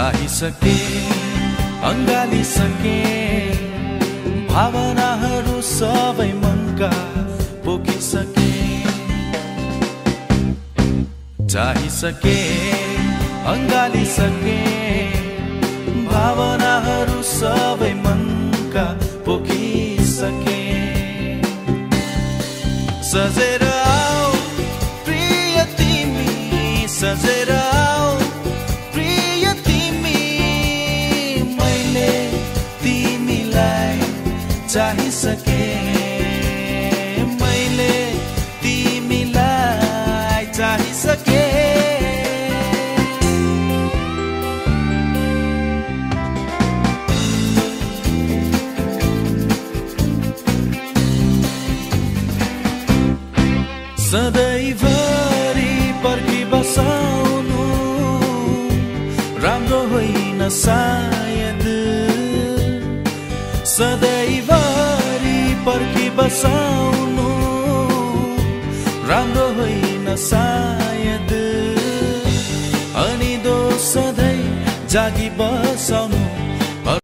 चाहिसके अङ्गालिसके भावनाहरू सबै मनका पोखिसके चाहिसके अङ्गालिसके भावनाहरू सबै मनका पोखिसके सजेर आऊ प्रिय तिमी सजेर आऊ प्रिय तिमी मैले तिमीलाई चाहिसके मैले तिमीलाई चाहिसके सधैँभरि पर्खी बसाउनु राम्रो होइन सायद सधैँभरि पर्खी बसाउनु राम्रो होइन सायद अनि दो सधैँ जागी बसाउनु